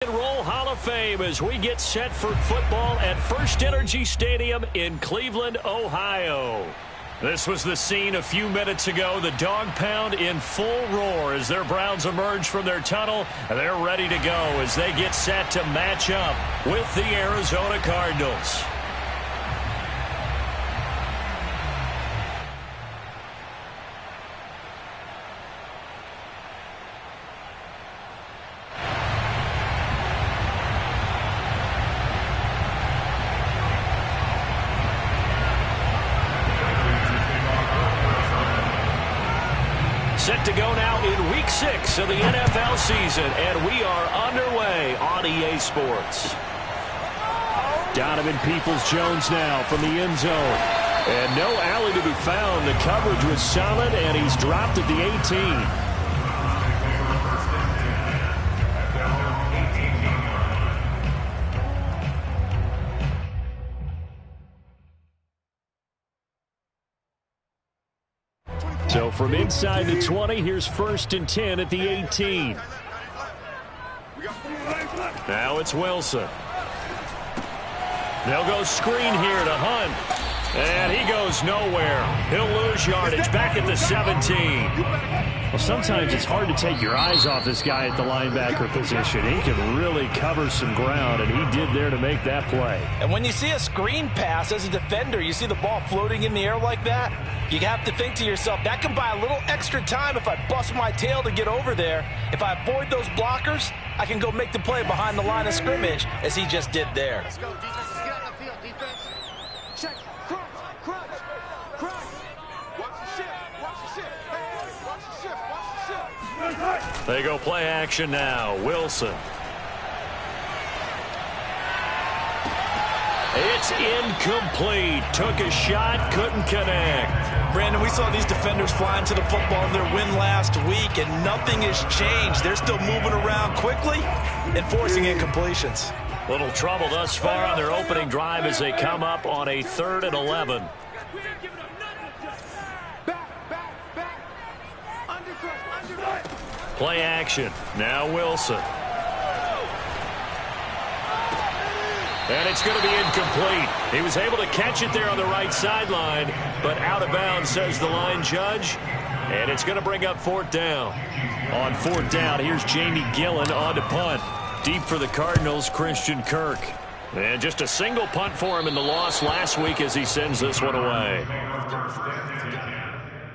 and Roll Hall of Fame as we get set for football at First Energy Stadium in Cleveland, Ohio. This was the scene a few minutes ago. The dog pound in full roar as their Browns emerge from their tunnel. They're ready to go as they get set to match up with the Arizona Cardinals. Set to go now in Week 6 of the NFL season, and we are underway on EA Sports. Donovan Peoples-Jones now from the end zone. And no alley to be found. The coverage was solid, and he's dropped at the 18. So from inside the 20, here's 1st and 10 at the 18. Now it's Wilson. They'll go screen here to Hunt. And he goes nowhere. He'll lose yardage back at the 17. Well, sometimes it's hard to take your eyes off this guy at the linebacker position. He can really cover some ground, and he did there to make that play. And when you see a screen pass as a defender, you see the ball floating in the air like that, you have to think to yourself, that can buy a little extra time if I bust my tail to get over there. If I avoid those blockers, I can go make the play behind the line of scrimmage, as he just did there. Let's go, defense. Get on the field, defense. Check. Crunch. Watch the shift. Hey, watch the shift. They go play action now. Wilson. It's incomplete. Took a shot, couldn't connect. Brandon, we saw these defenders flying to the football in their win last week, and nothing has changed. They're still moving around quickly and forcing incompletions. Little trouble thus far on their opening drive as they come up on a 3rd and 11. Play action. Now Wilson. And it's going to be incomplete. He was able to catch it there on the right sideline, but out of bounds, says the line judge. And it's going to bring up 4th down. On 4th down, here's Jamie Gillen on to punt. Deep for the Cardinals, Christian Kirk. And just a single punt for him in the loss last week as he sends this one away.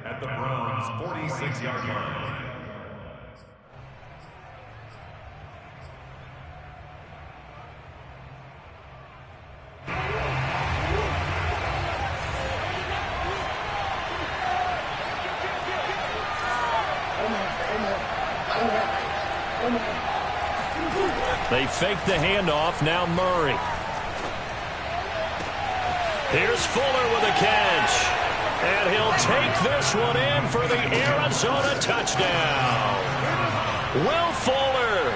At the Browns' 46-yard line. They fake the handoff. Now Murray. Here's Fuller with a catch. And he'll take this one in for the Arizona touchdown. Will Fuller,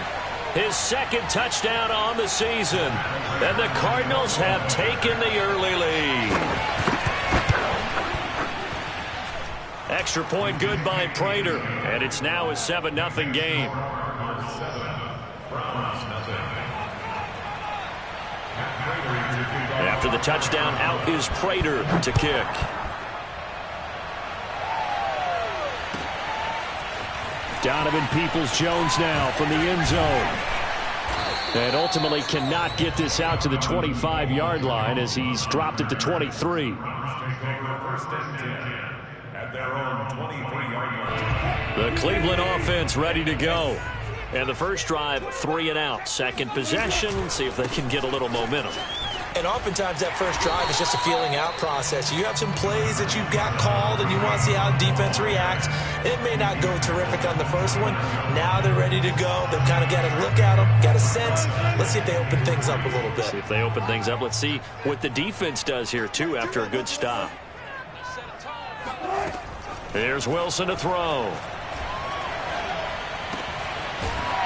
his 2nd touchdown on the season. And the Cardinals have taken the early lead. Extra point good by Prater. And it's now a 7-0 game. After the touchdown, out is Prater to kick. Donovan Peoples-Jones now from the end zone. And ultimately cannot get this out to the 25-yard line as he's dropped at the 23. The Cleveland offense ready to go. And the first drive, 3 and out. Second possession, see if they can get a little momentum. And oftentimes that first drive is just a feeling out process. You have some plays that you've got called and you want to see how the defense reacts. It may not go terrific on the first one. Now they're ready to go. They've kind of got to look at them, got a sense. Let's see if they open things up a little bit. See if they open things up. Let's see what the defense does here, too, after a good stop. Here's Wilson to throw.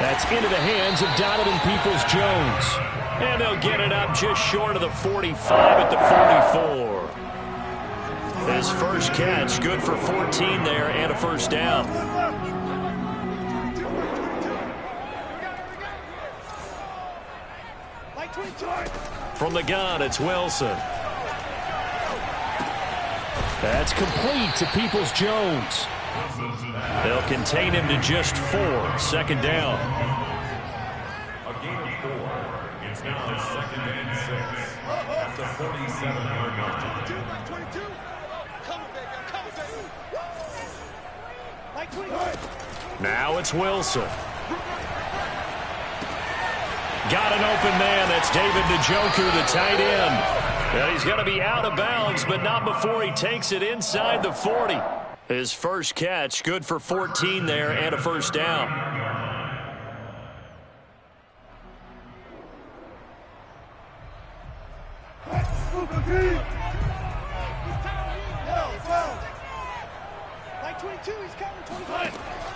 That's into the hands of Donovan Peoples-Jones. And they'll get it up just short of the 45 at the 44. His first catch, good for 14 there and a first down. From the gun, it's Wilson. That's complete to Peoples-Jones. They'll contain him to just 4. Second down. A gain of 4. It's now 2nd and 6. At the 47-yard line. 22. Come, baby. Come, baby. Now it's Wilson. Got an open man. That's David Njoku, the tight end. And he's going to be out of bounds, but not before he takes it inside the 40. His first catch, good for 14 there and a first down.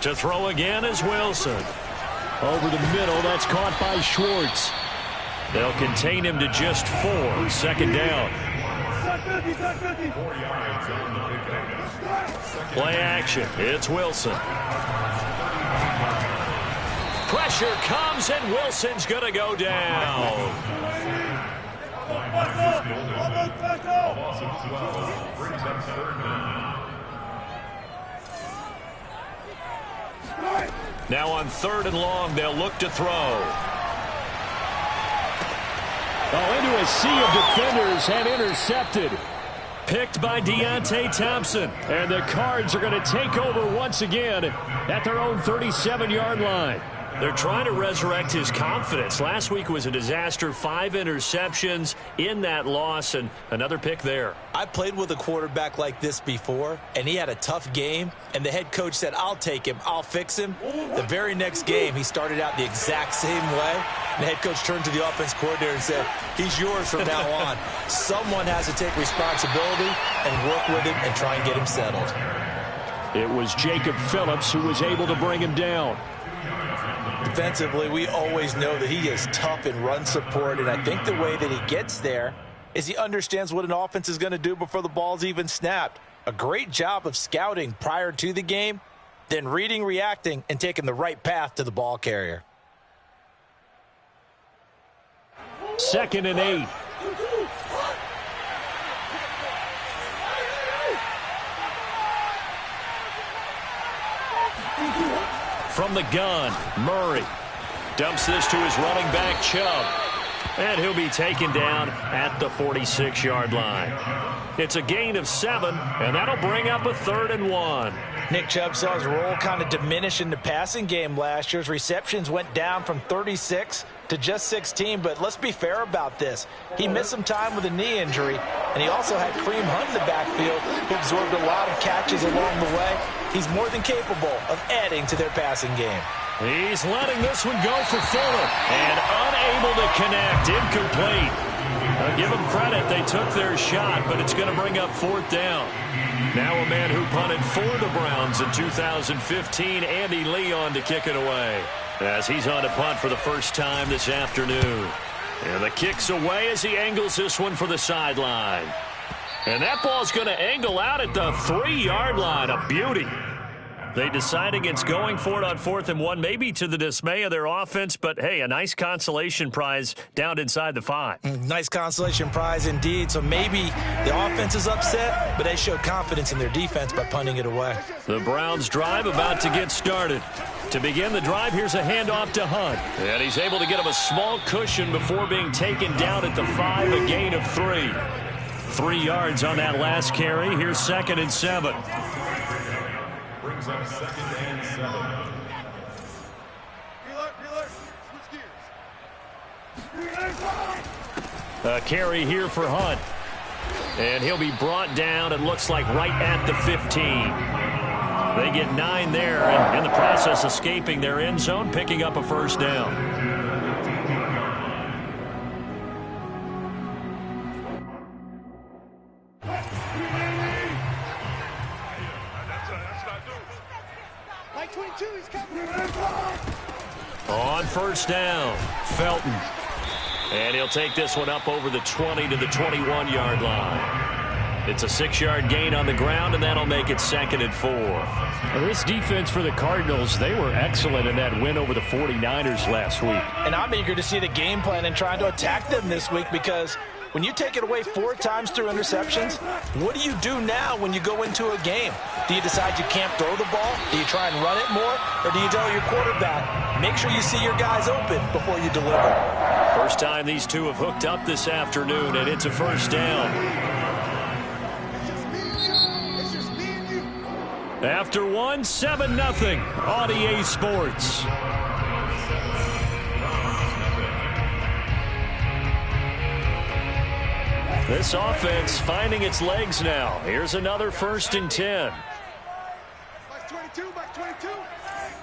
To throw again is Wilson. Over the middle, that's caught by Schwartz. They'll contain him to just 4. Second down. 4 yards on the pickup. Play action. It's Wilson. Pressure comes, and Wilson's going to go down. A loss of 12 brings up 3rd down. Now on 3rd and long, they'll look to throw. Into a sea of defenders and intercepted. Picked by Deontay Thompson. And the Cards are going to take over once again at their own 37-yard line. They're trying to resurrect his confidence. Last week was a disaster. 5 interceptions in that loss, and another pick there. I played with a quarterback like this before, and he had a tough game, and the head coach said, I'll take him, I'll fix him. The very next game, he started out the exact same way. The head coach turned to the offense coordinator and said, he's yours from now on. Someone has to take responsibility and work with him and try and get him settled. It was Jacob Phillips who was able to bring him down. Defensively, we always know that he is tough in run support, and I think the way that he gets there is he understands what an offense is going to do before the ball's even snapped. A great job of scouting prior to the game, then reading, reacting, and taking the right path to the ball carrier. 2nd and 8. From the gun, Murray dumps this to his running back, Chubb. And he'll be taken down at the 46-yard line. It's a gain of 7, and that'll bring up a 3rd and 1. Nick Chubb saw his role kind of diminish in the passing game last year. His receptions went down from 36 to just 16, but let's be fair about this. He missed some time with a knee injury, and he also had Kareem Hunt in the backfield, who absorbed a lot of catches along the way. He's more than capable of adding to their passing game. He's letting this one go for Fuller, and unable to connect, incomplete. I'll give them credit, they took their shot, but it's going to bring up 4th down. Now a man who punted for the Browns in 2015, Andy Leon, to kick it away, as he's on to punt for the first time this afternoon. And the kick's away as he angles this one for the sideline. And that ball's going to angle out at the 3-yard line. A beauty. They decide against going for it on 4th and 1, maybe to the dismay of their offense, but hey, a nice consolation prize down inside the 5. Nice consolation prize indeed. So maybe the offense is upset, but they showed confidence in their defense by punting it away. The Browns drive about to get started. To begin the drive, here's a handoff to Hunt. And he's able to get him a small cushion before being taken down at the 5, a gain of 3. 3 yards on that last carry. Here's 2nd and 7. Brings up 2nd and 7. Switch gears. A carry here for Hunt. And he'll be brought down, it looks like, right at the 15. They get 9 there, and in the process escaping their end zone, picking up a first down. On first down, Felton. And he'll take this one up over the 20 to the 21-yard line. It's a 6-yard gain on the ground, and that'll make it 2nd and 4. Well, this defense for the Cardinals, they were excellent in that win over the 49ers last week. And I'm eager to see the game plan and trying to attack them this week, because when you take it away 4 times through interceptions, what do you do now when you go into a game? Do you decide you can't throw the ball? Do you try and run it more? Or do you tell your quarterback, make sure you see your guys open before you deliver? First time these two have hooked up this afternoon, and it's a first down. After one, 7-0 on EA Sports. This offense finding its legs now. Here's another 1st and 10. Mike 22, Mike 22.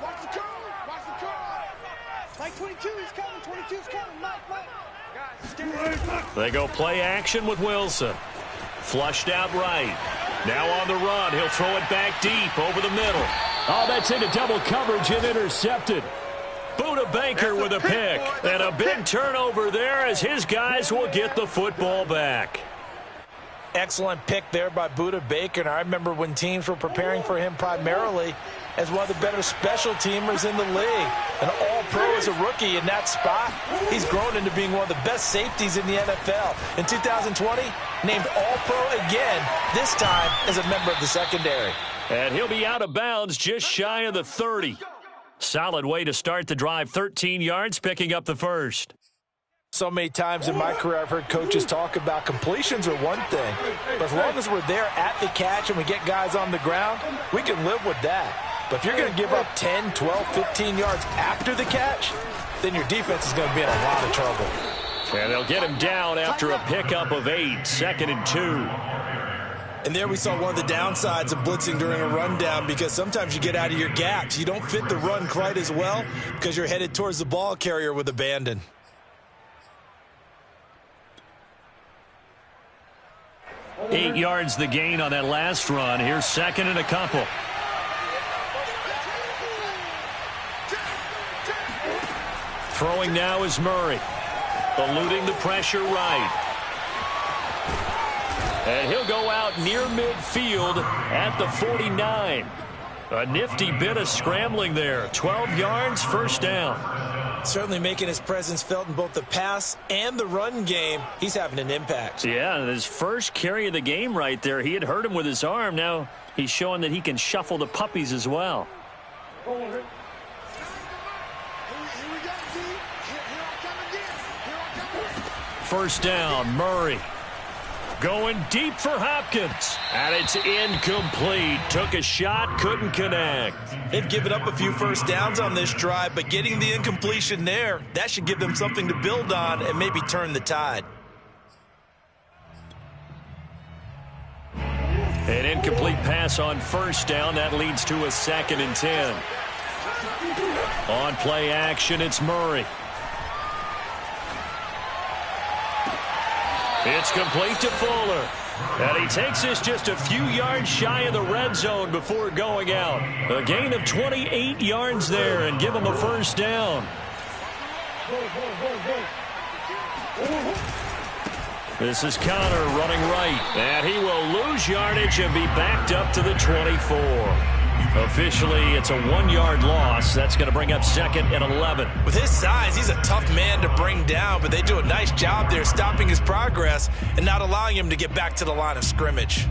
Watch the call, watch the call. Mike 22, he's coming, 22's coming, Mike. Guys, They go play action with Wilson. Flushed out right. Now on the run. He'll throw it back deep over the middle. Oh, that's into double coverage and intercepted. Buda Baker with a pick. And a big turnover there as his guys will get the football back. Excellent pick there by Buda Baker. And I remember when teams were preparing for him primarily as one of the better special teamers in the league. An all-pro as a rookie in that spot. He's grown into being one of the best safeties in the NFL. In 2020, named all-pro again, this time as a member of the secondary. And he'll be out of bounds just shy of the 30. Solid way to start the drive. 13 yards, picking up the first. So many times in my career I've heard coaches talk about completions are one thing, but as long as we're there at the catch and we get guys on the ground, we can live with that. But if you're going to give up 10, 12, 15 yards after the catch, then your defense is going to be in a lot of trouble. And they'll get him down after a pickup of 8, 2nd and 2. And there we saw one of the downsides of blitzing during a rundown, because sometimes you get out of your gaps. You don't fit the run quite as well because you're headed towards the ball carrier with abandon. Eight yards the gain on that last run. Here's 2nd and a couple. Throwing now is Murray. Eluding the pressure right. And he'll go out near midfield at the 49. A nifty bit of scrambling there. 12 yards, first down. Certainly making his presence felt in both the pass and the run game. He's having an impact. Yeah, his first carry of the game right there. He had hurt him with his arm. Now he's showing that he can shuffle the puppies as well. First down, Murray. Going deep for Hopkins. And it's incomplete. Took a shot, couldn't connect. They've given up a few first downs on this drive, but getting the incompletion there, that should give them something to build on and maybe turn the tide. An incomplete pass on first down. That leads to a 2nd and 10. On play action, it's Murray. It's complete to Fuller. And he takes this just a few yards shy of the red zone before going out. A gain of 28 yards there and give him a first down. This is Connor running right. And he will lose yardage and be backed up to the 24. Officially, it's a 1-yard loss. That's going to bring up 2nd and 11. With his size, he's a tough man to bring down, but they do a nice job there stopping his progress and not allowing him to get back to the line of scrimmage.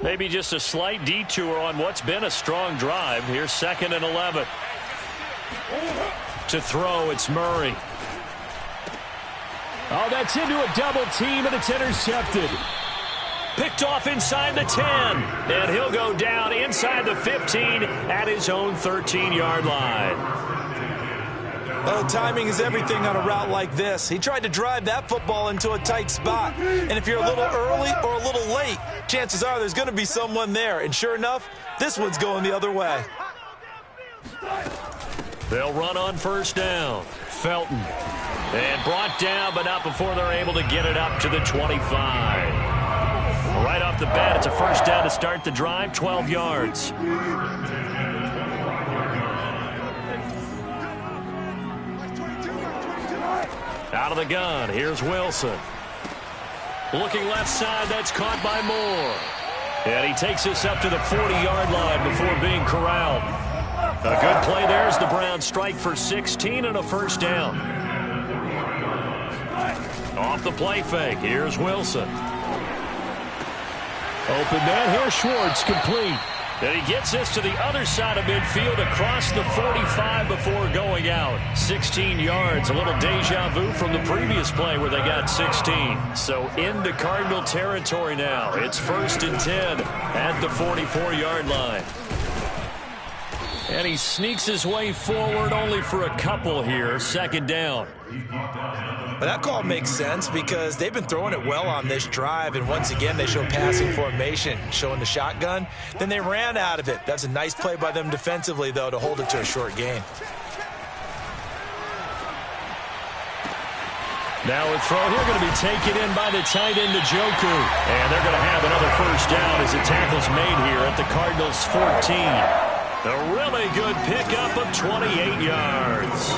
Maybe just a slight detour on what's been a strong drive. Here's 2nd and 11. To throw, it's Murray. Oh, that's into a double team, and it's intercepted. Picked off inside the 10. And he'll go down inside the 15 at his own 13-yard line. Well, timing is everything on a route like this. He tried to drive that football into a tight spot. And if you're a little early or a little late, chances are there's going to be someone there. And sure enough, this one's going the other way. They'll run on first down. Felton. And brought down, but not before they're able to get it up to the 25. Right off the bat, it's a first down to start the drive, 12 yards. Out of the gun, here's Wilson. Looking left side, that's caught by Moore. And he takes this up to the 40-yard line before being corralled. A good play there as the Browns strike for 16 and a first down. Off the play fake, here's Wilson. Open man, here's Schwartz, complete. And he gets this to the other side of midfield across the 45 before going out. 16 yards, a little deja vu from the previous play where they got 16. So into Cardinal territory now. It's 1st and 10 at the 44-yard line. And he sneaks his way forward only for a couple here. 2nd down. Well, that call makes sense because they've been throwing it well on this drive, and once again they show passing formation, showing the shotgun. Then they ran out of it. That's a nice play by them defensively, though, to hold it to a short gain. Now a throw here going to be taken in by the tight end, Njoku. And they're going to have another first down as the tackle's made here at the Cardinals' 14. A really good pickup of 28 yards.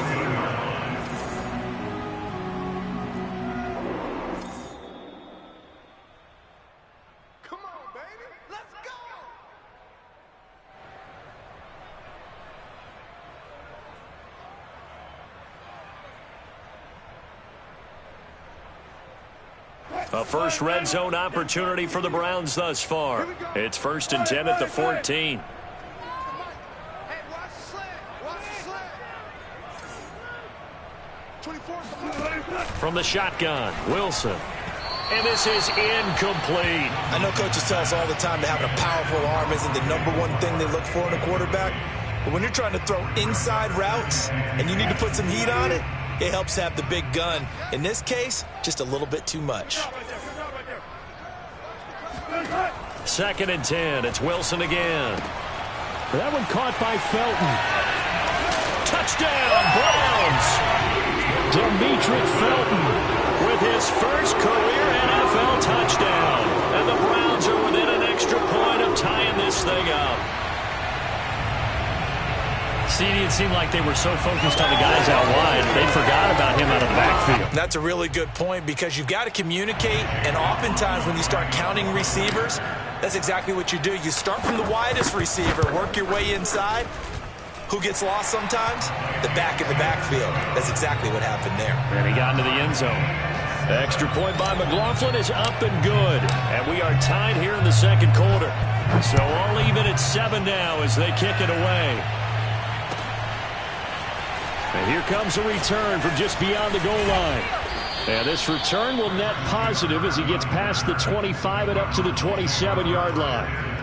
A first red zone opportunity for the Browns thus far. It's 1st and 10 at the 14. From the shotgun, Wilson. And this is incomplete. I know coaches tell us all the time that having a powerful arm isn't the #1 thing they look for in a quarterback. But when you're trying to throw inside routes and you need to put some heat on it, it helps have the big gun. In this case, just a little bit too much. 2nd and 10. It's Wilson again. That one caught by Felton. Touchdown, Browns! Demetric Felton With his first career NFL touchdown. And the Browns are within an extra point of tying this thing up. CD, it seemed like they were so focused on the guys out wide, they forgot about him out of the backfield. That's a really good point because you've got to communicate, and oftentimes when you start counting receivers, that's exactly what you do. You start from the widest receiver, work your way inside. Who gets lost sometimes? The back in the backfield. That's exactly what happened there. And he got into the end zone. The extra point by McLaughlin is up and good. And we are tied here in the 2nd quarter. So all even at 7 now as they kick it away. And here comes a return from just beyond the goal line. And this return will net positive as he gets past the 25 and up to the 27-yard line.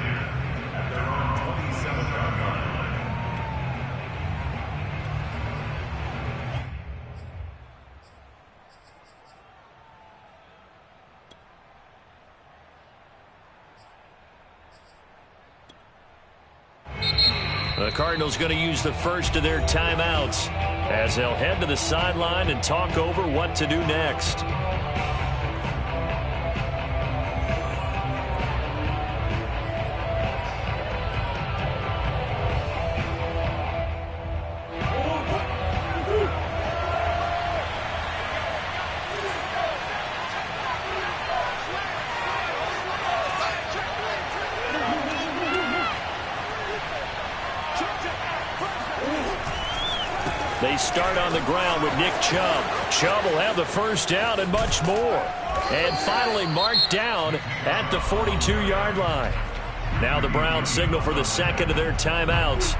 The Cardinals going to use the first of their timeouts as they'll head to the sideline and talk over what to do next. They start on the ground with Nick Chubb. Chubb will have the first down and much more. And finally marked down at the 42-yard line. Now the Browns signal for the second of their timeouts.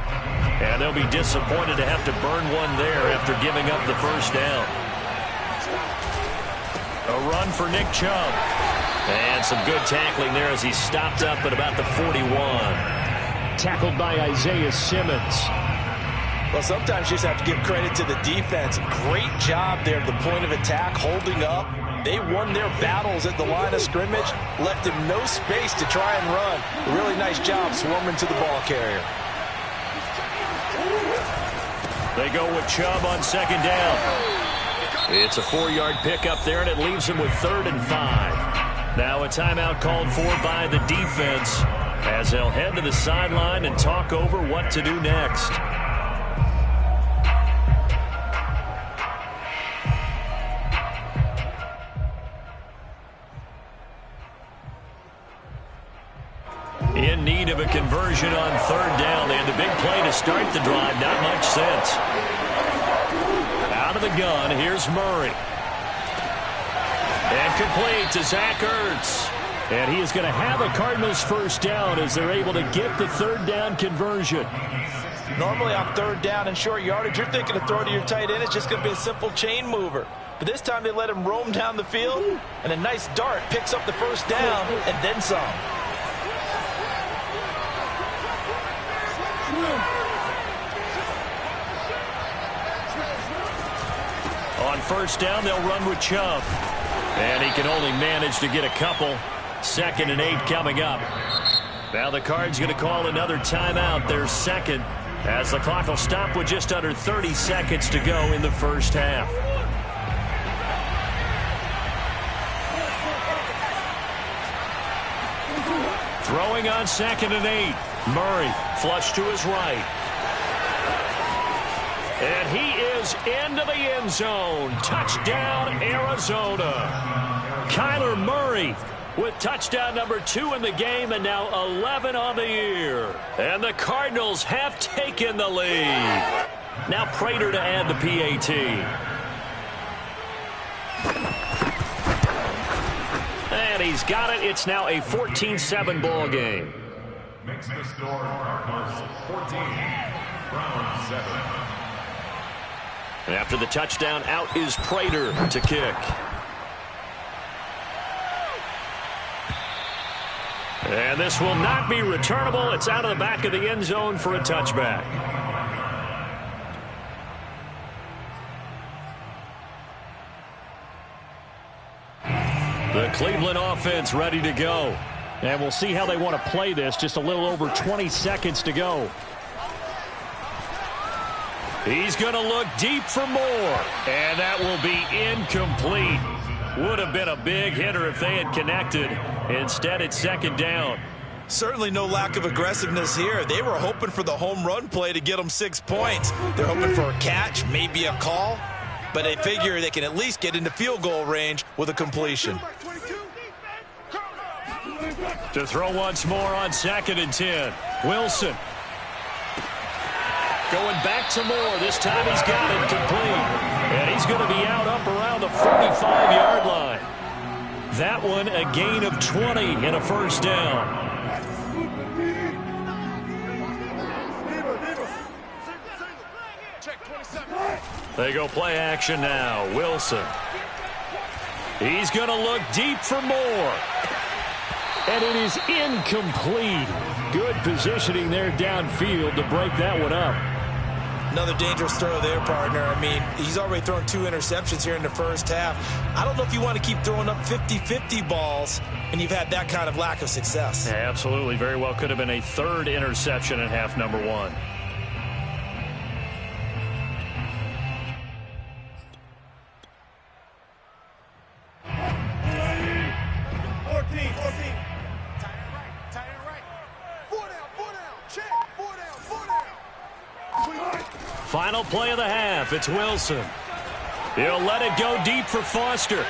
And they'll be disappointed to have to burn one there after giving up the first down. A run for Nick Chubb. And some good tackling there as he stopped up at about the 41. Tackled by Isaiah Simmons. Well, sometimes you just have to give credit to the defense. Great job there at the point of attack, holding up. They won their battles at the line of scrimmage, left him no space to try and run. Really nice job swarming to the ball carrier. They go with Chubb on 2nd down. It's a 4-yard pickup there, and it leaves him with 3rd and 5. Now a timeout called for by the defense as they'll head to the sideline and talk over what to do next. In need of a conversion on third down. They had the big play to start the drive. Not much sense. Out of the gun, here's Murray. And complete to Zach Ertz. And he is going to have a Cardinals first down as they're able to get the third down conversion. Normally on third down and short yardage, you're thinking to throw to your tight end. It's just going to be a simple chain mover. But this time they let him roam down the field, and a nice dart picks up the first down and then some. On first down, they'll run with Chubb. And he can only manage to get a couple. 2nd and 8 coming up. Now the Cards going to call another timeout, their second, as the clock will stop with just under 30 seconds to go in the first half. Throwing on 2nd and 8. Murray flush to his right. And he is into the end zone. Touchdown, Arizona. Kyler Murray with touchdown number 2 in the game, and now 11 on the year. And the Cardinals have taken the lead. Now Prater to add the PAT. And he's got it. It's now a 14-7 ball game. Makes the score Cardinals 14, Browns 7. And after the touchdown, out is Prater to kick. And this will not be returnable. It's out of the back of the end zone for a touchback. The Cleveland offense ready to go. And we'll see how they want to play this. Just a little over 20 seconds to go. He's going to look deep for more. And that will be incomplete. Would have been a big hitter if they had connected. Instead, it's 2nd down. Certainly no lack of aggressiveness here. They were hoping for the home run play to get them 6 points. They're hoping for a catch, maybe a call. But they figure they can at least get into field goal range with a completion. To throw once more on 2nd and 10. Wilson. Going back to Moore. This time he's got it complete. And he's going to be out up around the 45-yard line. That one a gain of 20 and a first down. They go play action now. Wilson. He's going to look deep for more. And it is incomplete. Good positioning there downfield to break that one up. Another dangerous throw there, partner. I mean, he's already thrown 2 interceptions here in the first half. I don't know if you want to keep throwing up 50-50 balls, and you've had that kind of lack of success. Yeah, absolutely. Very well could have been a 3rd interception in half number 1. Final play of the half. It's Wilson. He'll let it go deep for Foster.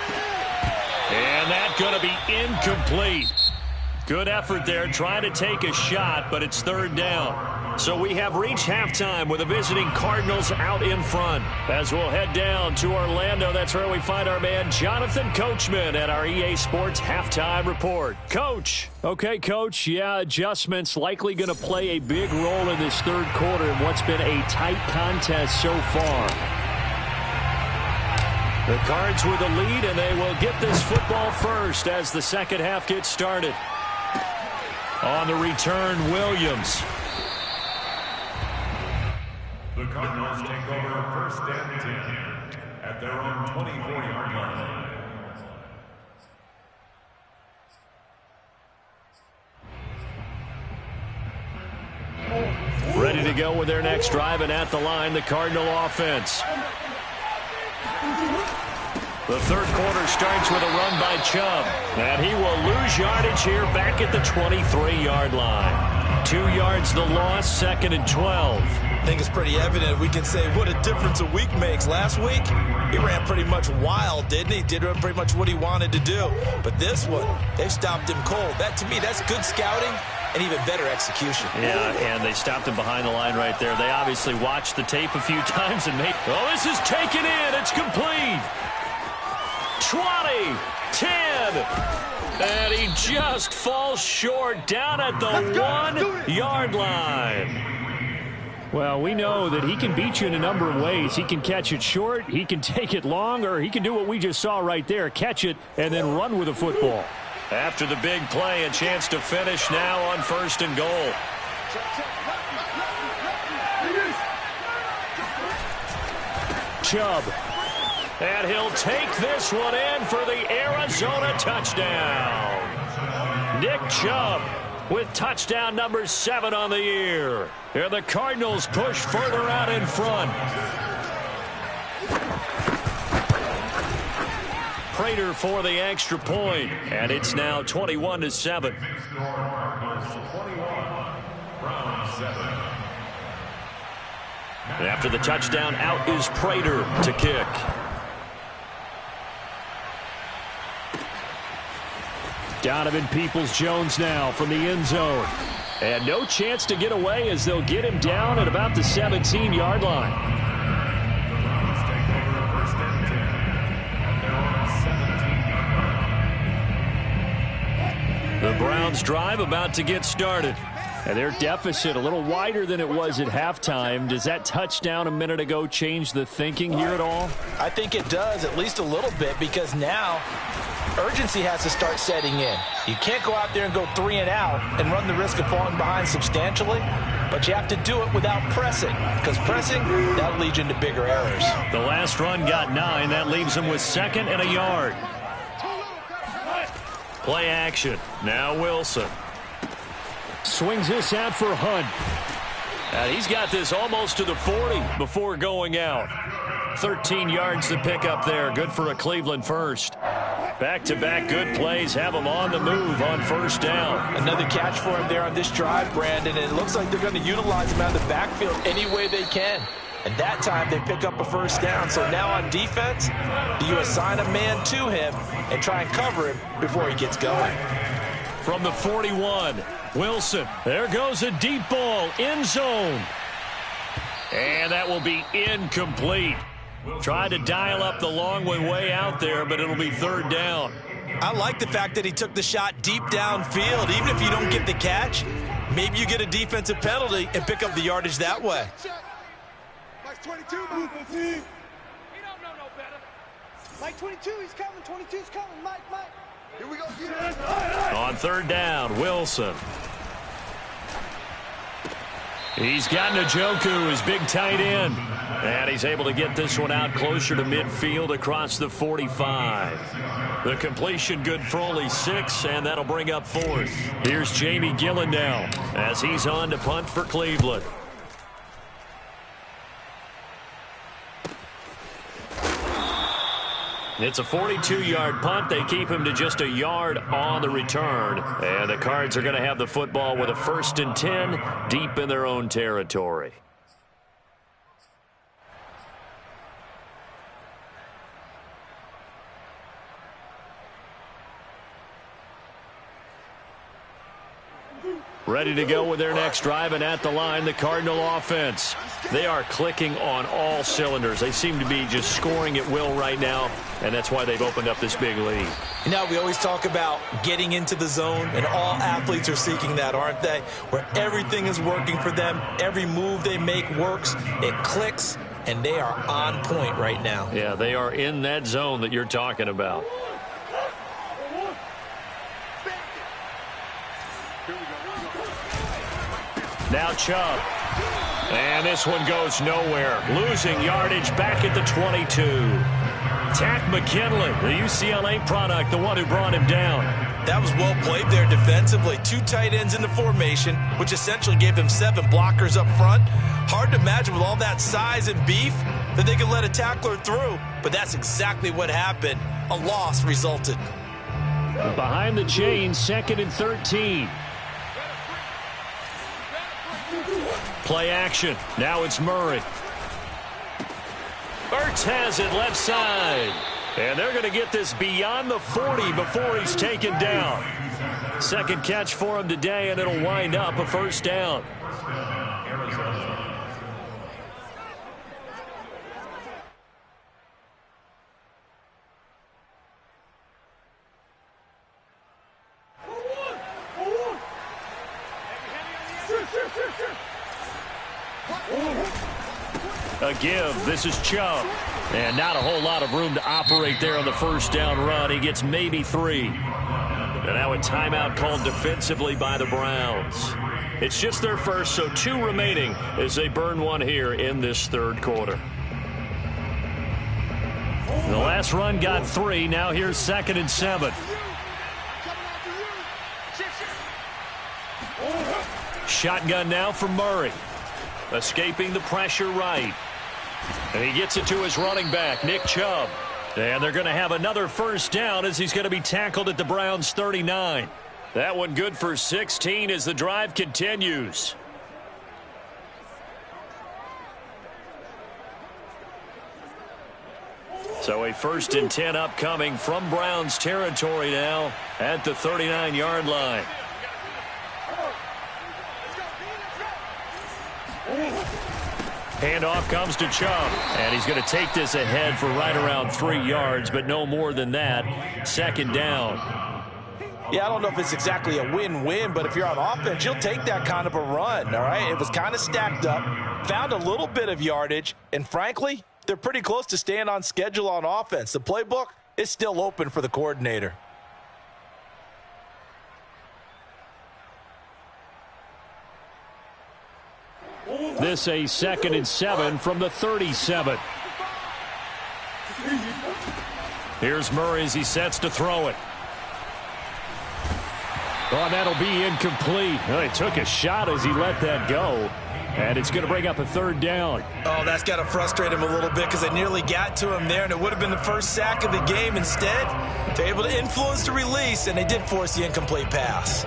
And that's going to be incomplete. Good effort there trying to take a shot, but it's 3rd down. So we have reached halftime with the visiting Cardinals out in front. As we'll head down to Orlando, that's where we find our man Jonathan Coachman at our EA Sports Halftime Report. Coach. Okay, Coach. Yeah, adjustments likely going to play a big role in this 3rd quarter in what's been a tight contest so far. The Cards with the lead, and they will get this football first as the second half gets started. On the return, Williams. The Cardinals take over 1st and 10 at their own 24-yard line. Ready to go with their next drive, and at the line, the Cardinal offense. The 3rd quarter starts with a run by Chubb, and he will lose yardage here back at the 23-yard line. 2 yards the loss, 2nd and 12. I think it's pretty evident. We can say what a difference a week makes. Last week, he ran pretty much wild, didn't he? Did pretty much what he wanted to do. But this one, they've stopped him cold. That, to me, that's good scouting and even better execution. Yeah, and they stopped him behind the line right there. They obviously watched the tape a few times and made... Oh, this is taken in. It's complete. 20, 10, and he just falls short down at the 1-yard line. Well, we know that he can beat you in a number of ways. He can catch it short, he can take it long, or he can do what we just saw right there, catch it and then run with the football. After the big play, a chance to finish now on 1st and goal. Chubb. And he'll take this one in for the Arizona touchdown. Nick Chubb with touchdown number 7 on the year. And the Cardinals push further out in front. Prater for the extra point, and it's now 21-7. And after the touchdown, out is Prater to kick. Donovan Peoples-Jones now from the end zone. And no chance to get away as they'll get him down at about the 17-yard line. The Browns drive about to get started. And their deficit a little wider than it was at halftime. Does that touchdown a minute ago change the thinking here at all? I think it does, at least a little bit, because now urgency has to start setting in. You can't go out there and go 3 and out and run the risk of falling behind substantially, but you have to do it without pressing, because pressing, that'll lead you into bigger errors. The last run got 9. That leaves him with 2nd and a yard. Play action. Now Wilson. Swings this out for Hunt. And he's got this almost to the 40 before going out. 13 yards to pick up there. Good for a Cleveland first. Back-to-back good plays have him on the move on 1st down. Another catch for him there on this drive, Brandon, and it looks like they're going to utilize him out of the backfield any way they can. And that time they pick up a 1st down. So now on defense, do you assign a man to him and try and cover him before he gets going? From the 41, Wilson. There goes a deep ball, end zone. And that will be incomplete. Tried to dial up the long one way out there, but it'll be 3rd down. I like the fact that he took the shot deep downfield. Even if you don't get the catch, maybe you get a defensive penalty and pick up the yardage that way. Mike 22, Mike. He don't know no better. Mike 22, he's coming. 22's coming. Mike. Here we go. On 3rd down, Wilson. He's got Njoku, his big tight end. And he's able to get this one out closer to midfield across the 45. The completion good for only 6, and that'll bring up 4th. Here's Jamie Gillen now as he's on to punt for Cleveland. It's a 42-yard punt. They keep him to just a yard on the return. And the Cards are going to have the football with a 1st and 10 deep in their own territory. Ready to go with their next drive, and at the line, the Cardinal offense. They are clicking on all cylinders. They seem to be just scoring at will right now, and that's why they've opened up this big lead. You know, we always talk about getting into the zone, and all athletes are seeking that, aren't they? Where everything is working for them, every move they make works, it clicks, and they are on point right now. Yeah, they are in that zone that you're talking about. Now Chubb. And this one goes nowhere. Losing yardage back at the 22. Takk McKinley, the UCLA product, the one who brought him down. That was well played there defensively. 2 tight ends in the formation, which essentially gave them 7 blockers up front. Hard to imagine with all that size and beef that they could let a tackler through. But that's exactly what happened. A loss resulted. Behind the chains, 2nd and 13. Play action. Now it's Murray. Ertz has it left side. And they're going to get this beyond the 40 before he's taken down. Second catch for him today, and it'll wind up a first down. A give. This is Chubb. And not a whole lot of room to operate there on the first down run. He gets maybe 3. And now a timeout called defensively by the Browns. It's just their first, so 2 remaining as they burn one here in this third quarter. The last run got 3. Now here's 2nd and 7. Shotgun now for Murray. Escaping the pressure right. And he gets it to his running back, Nick Chubb. And they're going to have another first down as he's going to be tackled at the Browns' 39. That one good for 16 as the drive continues. So a 1st and 10 upcoming from Browns territory now at the 39-yard line. Handoff comes to Chubb, and he's going to take this ahead for right around 3 yards, but no more than that. 2nd down. Yeah, I don't know if it's exactly a win-win, but if you're on offense, you'll take that kind of a run, all right? It was kind of stacked up, found a little bit of yardage, and frankly, they're pretty close to staying on schedule on offense. The playbook is still open for the coordinator. This a 2nd and 7 from the 37. Here's Murray as he sets to throw it. Oh, that'll be incomplete. Well, he took a shot as he let that go. And it's going to bring up a 3rd down. Oh, that's got to frustrate him a little bit because they nearly got to him there, and it would have been the first sack of the game. Instead, they're able to influence the release, and they did force the incomplete pass.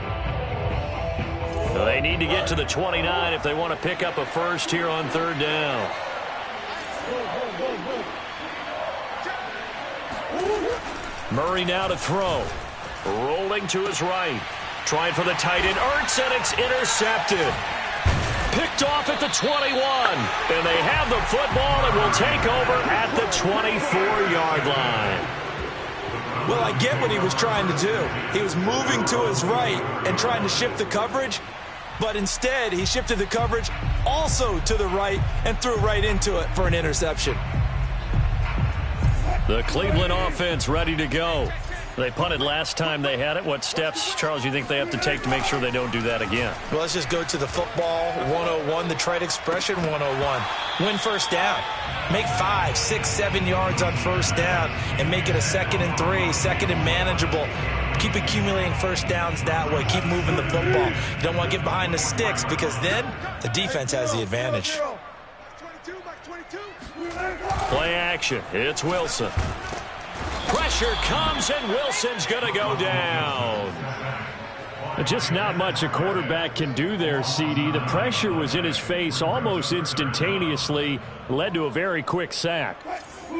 They need to get to the 29 if they want to pick up a first here on 3rd down. Murray now to throw. Rolling to his right. Trying for the tight end. Ertz, and it's intercepted. Picked off at the 21. And they have the football and will take over at the 24-yard line. Well, I get what he was trying to do. He was moving to his right and trying to shift the coverage, but instead he shifted the coverage also to the right and threw right into it for an interception. The Cleveland offense ready to go. They punted last time they had it. What steps, Charles, you think they have to take to make sure they don't do that again? Well, let's just go to the football 101, the trade expression 101. Win first down. Make 5, 6, 7 yards on first down and make it a 2nd and 3, 2nd and manageable. Keep accumulating first downs that way. Keep moving the football. You don't want to get behind the sticks because then the defense has the advantage. Play action. It's Wilson. Pressure comes, and Wilson's going to go down. Just not much a quarterback can do there, CD. The pressure was in his face almost instantaneously, led to a very quick sack.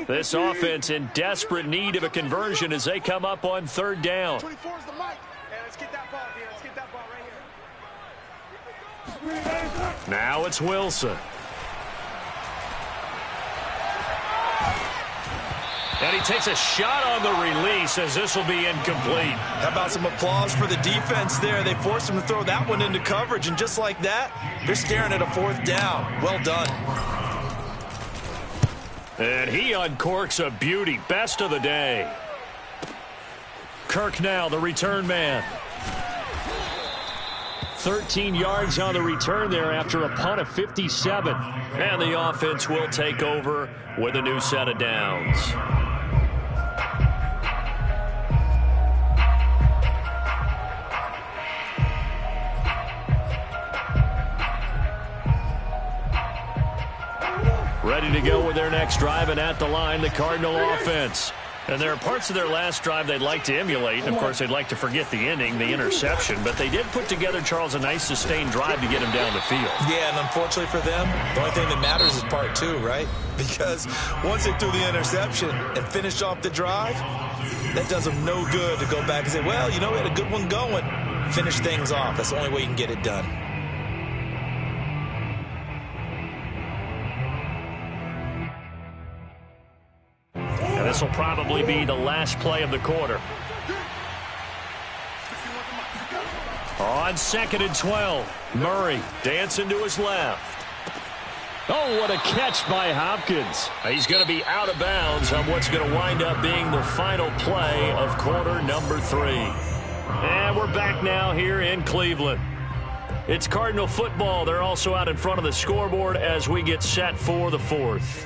This offense in desperate need of a conversion as they come up on 3rd down. 24 is the mic. Yeah, let's get that ball here. Let's get that ball right here. Now it's Wilson. And he takes a shot on the release as this will be incomplete. How about some applause for the defense there? They forced him to throw that one into coverage, and just like that, they're staring at a 4th down. Well done. And he uncorks a beauty. Best of the day. Kirk now, the return man. 13 yards on the return there after a punt of 57. And the offense will take over with a new set of downs. Ready to go with their next drive, and at the line, the Cardinal offense. And there are parts of their last drive they'd like to emulate, and of course they'd like to forget the inning, the interception, but they did put together, Charles, a nice sustained drive to get him down the field. Yeah, and unfortunately for them, the only thing that matters is part 2, right? Because once they threw the interception and finished off the drive, that does them no good to go back and say, well, you know, we had a good one going. Finish things off. That's the only way you can get it done. And this will probably be the last play of the quarter. On 2nd and 12, Murray dancing to his left. Oh, what a catch by Hopkins. He's going to be out of bounds on what's going to wind up being the final play of quarter number 3. And we're back now here in Cleveland. It's Cardinal football. They're also out in front of the scoreboard as we get set for the 4th.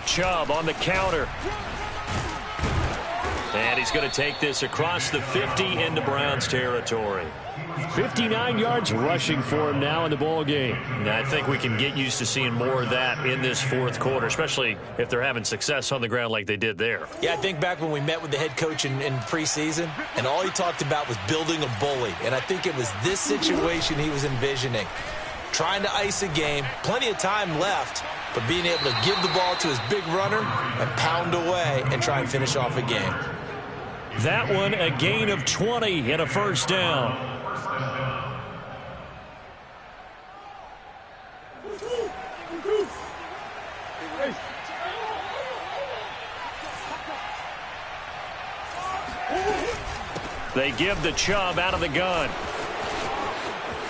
Chubb on the counter. And he's going to take this across the 50 into Browns territory. 59 yards rushing for him now in the ball game. And I think we can get used to seeing more of that in this 4th quarter, especially if they're having success on the ground like they did there. Yeah, I think back when we met with the head coach in preseason, and all he talked about was building a bully. And I think it was this situation he was envisioning. Trying to ice a game, plenty of time left, but being able to give the ball to his big runner and pound away and try and finish off a game. That one, a gain of 20 and a first down. They give the Chubb out of the gun.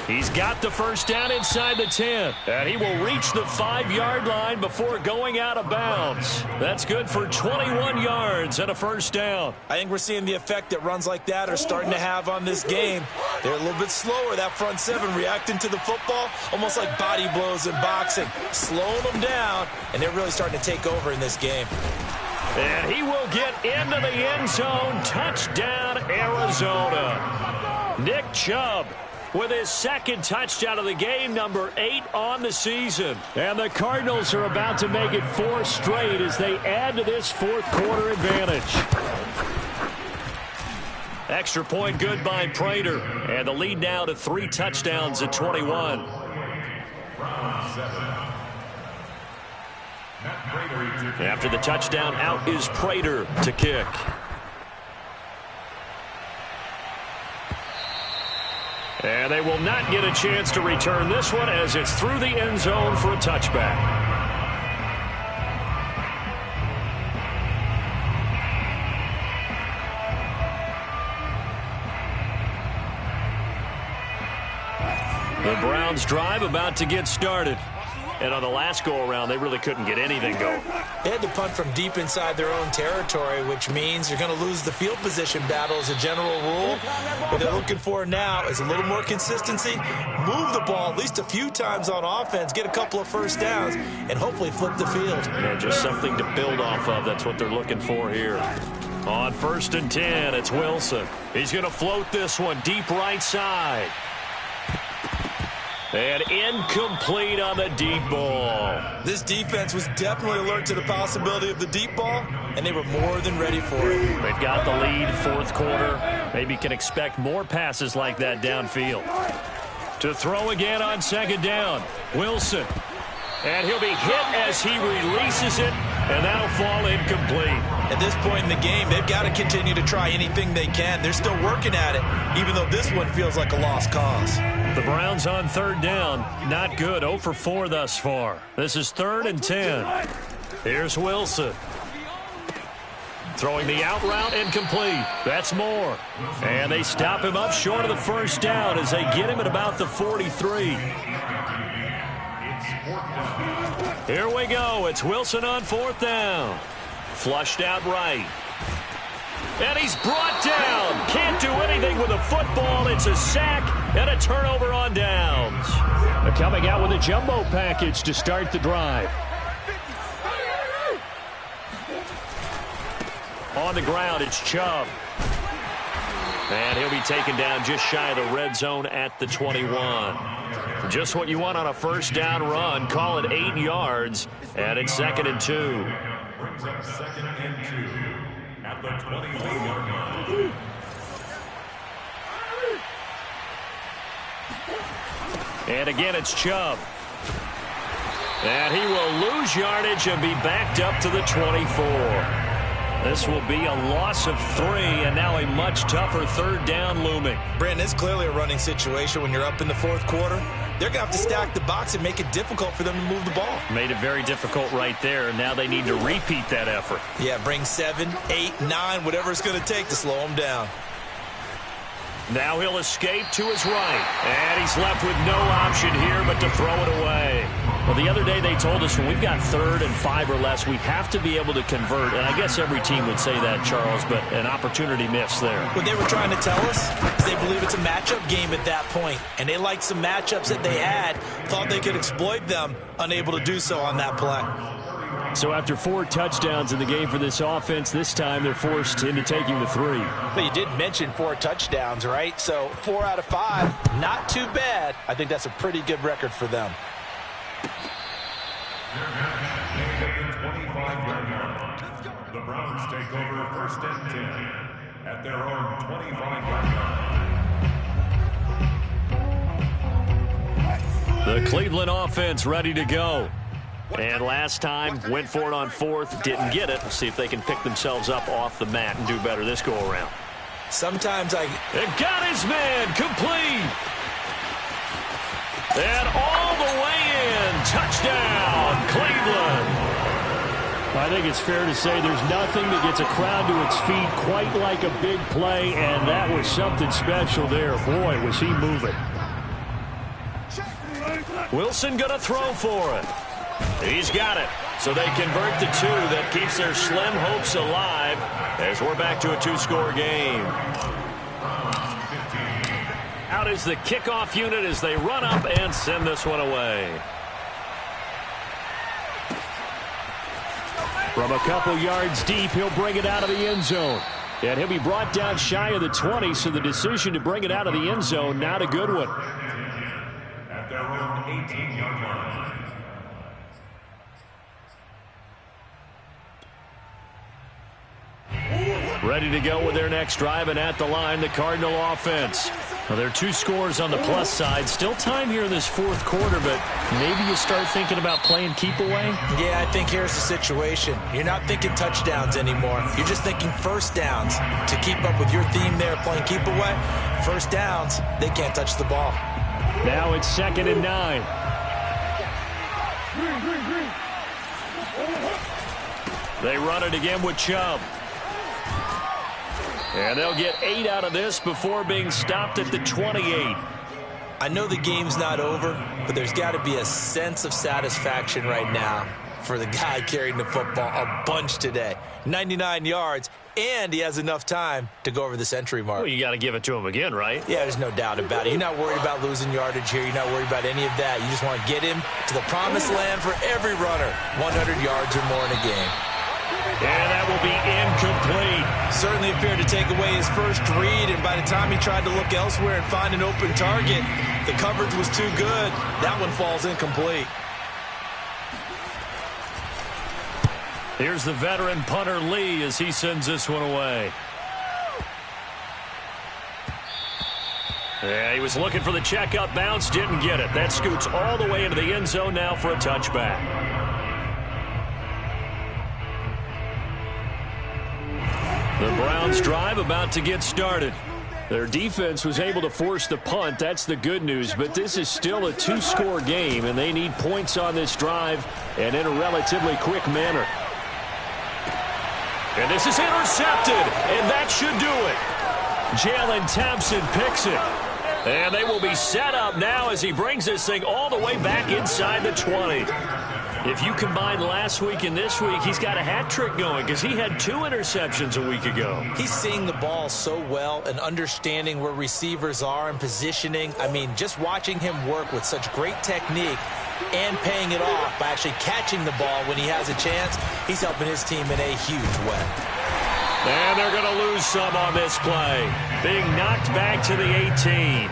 He's got the first down inside the 10. And he will reach the 5-yard line before going out of bounds. That's good for 21 yards and a first down. I think we're seeing the effect that runs like that are starting to have on this game. They're a little bit slower, that front 7, reacting to the football, almost like body blows in boxing, slowing them down, and they're really starting to take over in this game. And he will get into the end zone. Touchdown, Arizona. Nick Chubb with his 2nd touchdown of the game, number 8 on the season. And the Cardinals are about to make it 4 straight as they add to this 4th quarter advantage. Extra point good by Prater. And the lead now to 3 touchdowns at 21. After the touchdown, out is Prater to kick. And they will not get a chance to return this one as it's through the end zone for a touchback. The Browns drive about to get started. And on the last go-around, they really couldn't get anything going. They had to punt from deep inside their own territory, which means you're going to lose the field position battle as a general rule. What they're looking for now is a little more consistency, move the ball at least a few times on offense, get a couple of first downs, and hopefully flip the field. Yeah, just something to build off of. That's what they're looking for here. On 1st and 10, it's Wilson. He's going to float this one deep right side. And incomplete on the deep ball. This defense was definitely alert to the possibility of the deep ball, and they were more than ready for it. They've got the lead, 4th quarter. Maybe can expect more passes like that downfield. To throw again on 2nd down, Wilson. And he'll be hit as he releases it, and that'll fall incomplete. At this point in the game, they've got to continue to try anything they can. They're still working at it, even though this one feels like a lost cause. The Browns on 3rd down. Not good. 0 for 4 thus far. This is 3rd and 10. Here's Wilson. Throwing the out route incomplete. That's Moore. And they stop him up short of the first down as they get him at about the 43. Here we go. It's Wilson on 4th down. Flushed out right. And he's brought down. Can't do anything with a football. It's a sack and a turnover on downs. They're coming out with a jumbo package to start the drive. On the ground, it's Chubb. And he'll be taken down just shy of the red zone at the 21. Just what you want on a first down run. Call it 8 yards. And it's 2nd and 2. Brings up 2nd and 2 at the 21-yard line. And again, it's Chubb. And he will lose yardage and be backed up to the 24. This will be a loss of 3, and now a much tougher third down looming. Brandon, it's clearly a running situation when you're up in the fourth quarter. They're going to have to stack the box and make it difficult for them to move the ball. Made it very difficult right there. Now they need to repeat that effort. Yeah, bring 7, 8, 9, whatever it's going to take to slow them down. Now he'll escape to his right. And he's left with no option here but to throw it away. Well, the other day they told us when we've got 3rd and 5 or less, we have to be able to convert. And I guess every team would say that, Charles, but an opportunity missed there. What they were trying to tell us is they believe it's a matchup game at that point. And they liked some matchups that they had, thought they could exploit them, unable to do so on that play. So after 4 touchdowns in the game for this offense, this time they're forced into taking the 3. But you did mention 4 touchdowns, right? So 4 out of 5, not too bad. I think that's a pretty good record for them. The Browns take over 1st and 10 at their own 25-yard line. The Cleveland offense ready to go. And last time, went for it on 4th, didn't get it. We'll see if they can pick themselves up off the mat and do better this go-around. Sometimes It got his man, complete. And all the way in, touchdown, Cleveland. I think it's fair to say there's nothing that gets a crowd to its feet quite like a big play, and that was something special there. Boy, was he moving. Wilson going to throw for it. He's got it. So they convert the 2. That keeps their slim hopes alive as we're back to a 2-score game. Out is the kickoff unit as they run up and send this one away. From a couple yards deep, he'll bring it out of the end zone. And he'll be brought down shy of the 20, so the decision to bring it out of the end zone, not a good one. At their own 18-yard line. Ready to go with their next drive, and at the line, the Cardinal offense. Well, there are 2 scores on the plus side. Still time here in this 4th quarter, but maybe you start thinking about playing keep away? Yeah, I think here's the situation. You're not thinking touchdowns anymore. You're just thinking first downs. To keep up with your theme there, playing keep away, first downs, they can't touch the ball. Now it's 2nd and 9. They run it again with Chubb. And they'll get 8 out of this before being stopped at the 28. I know the game's not over, but there's got to be a sense of satisfaction right now for the guy carrying the football a bunch today. 99 yards, and he has enough time to go over the century mark. Well, you got to give it to him again, right? Yeah, there's no doubt about it. You're not worried about losing yardage here. You're not worried about any of that. You just want to get him to the promised land for every runner. 100 yards or more in a game. And that will be incomplete. Certainly appeared to take away his first read, and by the time he tried to look elsewhere and find an open target, the coverage was too good. That one falls incomplete. Here's the veteran punter Lee as he sends this one away. Yeah, he was looking for the checkup bounce, didn't get it. That scoots all the way into the end zone now for a touchback. The Browns drive about to get started. Their defense was able to force the punt. That's the good news, but this is still a 2-score game, and they need points on this drive and in a relatively quick manner. And this is intercepted, and that should do it. Jalen Thompson picks it. And they will be set up now as he brings this thing all the way back inside the 20. If you combine last week and this week, he's got a hat trick going because he had 2 interceptions a week ago. He's seeing the ball so well and understanding where receivers are and positioning. I mean, just watching him work with such great technique and paying it off by actually catching the ball when he has a chance, he's helping his team in a huge way. And they're going to lose some on this play. Being knocked back to the 18.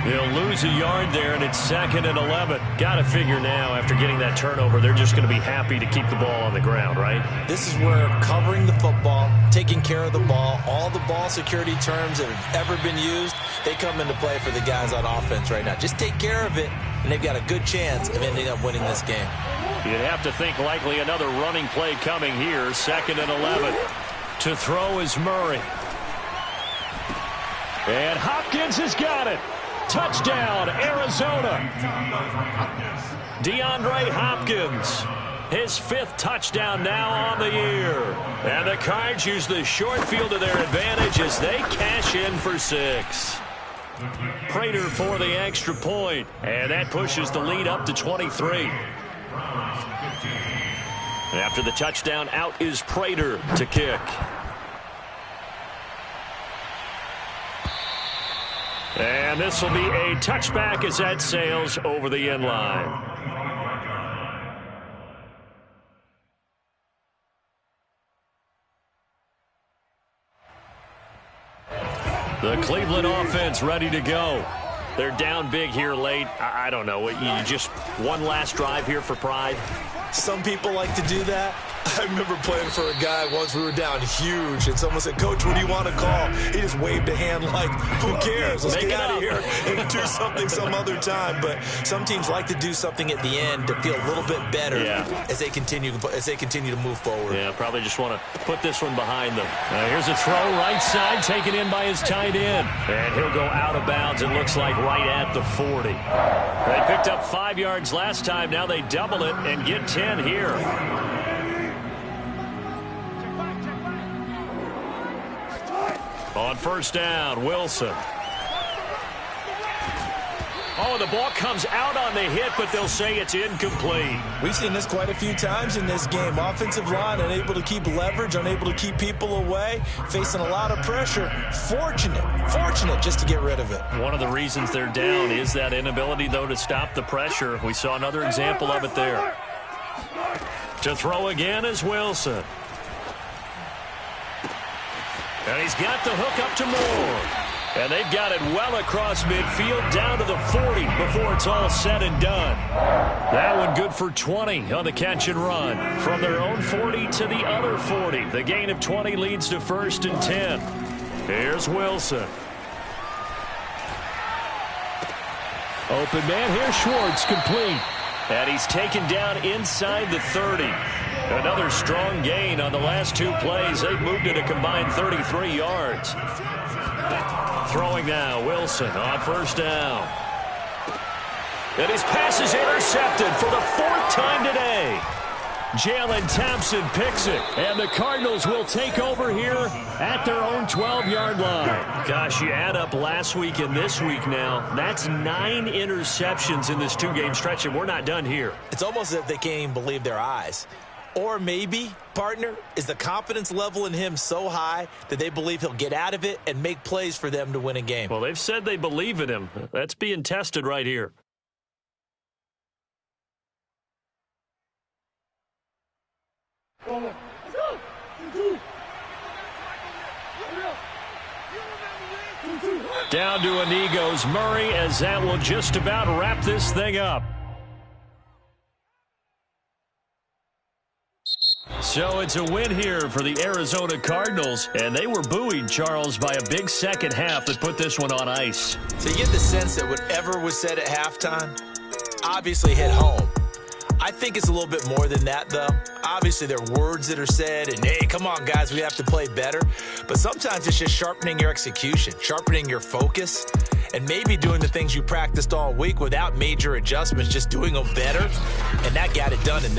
They'll lose a yard there, and it's 2nd and 11. Got to figure now, after getting that turnover, they're just going to be happy to keep the ball on the ground, right? This is where covering the football, taking care of the ball, all the ball security terms that have ever been used, they come into play for the guys on offense right now. Just take care of it, and they've got a good chance of ending up winning this game. You'd have to think likely another running play coming here. 2nd and 11. To throw is Murray. And Hopkins has got it. Touchdown, Arizona. DeAndre Hopkins. His 5th touchdown now on the year. And the Cards use the short field to their advantage as they cash in for 6. Prater for the extra point. And that pushes the lead up to 23. After the touchdown, out is Prater to kick. And this will be a touchback as that sails over the end line. The Cleveland offense ready to go. They're down big here late. I don't know. You just one last drive here for pride? Some people like to do that. I remember playing for a guy once. We were down huge, and someone said, "Coach, what do you want to call?" He just waved a hand like, who cares? Let's get out of here and do something some other time. But some teams like to do something at the end to feel a little bit better as they continue to move forward. Yeah, probably just want to put this one behind them. Here's a throw right side, taken in by his tight end. And he'll go out of bounds, it looks like right at the 40. They picked up 5 yards last time. Now they double it and get 10 here. On 1st down, Wilson. Oh, the ball comes out on the hit, but they'll say it's incomplete. We've seen this quite a few times in this game. Offensive line unable to keep leverage, unable to keep people away, facing a lot of pressure. Fortunate just to get rid of it. One of the reasons they're down is that inability, though, to stop the pressure. We saw another example of it there. To throw again is Wilson. And he's got the hook up to Moore. And they've got it well across midfield down to the 40 before it's all said and done. That one good for 20 on the catch and run. From their own 40 to the other 40. The gain of 20 leads to 1st and 10. Here's Wilson. Open man here, Schwartz, complete. And he's taken down inside the 30. Another strong gain on the last 2 plays. They've moved it a combined 33 yards. Throwing now, Wilson on 1st down. And his pass is intercepted for the 4th time today. Jalen Thompson picks it, and the Cardinals will take over here at their own 12-yard line. Gosh, you add up last week and this week now, that's 9 interceptions in this 2-game stretch, and we're not done here. It's almost as if they can't even believe their eyes. Or maybe, partner, is the confidence level in him so high that they believe he'll get out of it and make plays for them to win a game. Well, they've said they believe in him. That's being tested right here. Down to a knee goes Murray, as that will just about wrap this thing up. So it's a win here for the Arizona Cardinals, and they were buoyed, Charles, by a big second half that put this one on ice. So you get the sense that whatever was said at halftime obviously hit home. I think it's a little bit more than that, though. Obviously, there are words that are said, and, hey, come on, guys, we have to play better. But sometimes it's just sharpening your execution, sharpening your focus, and maybe doing the things you practiced all week without major adjustments, just doing them better. And that got it done in this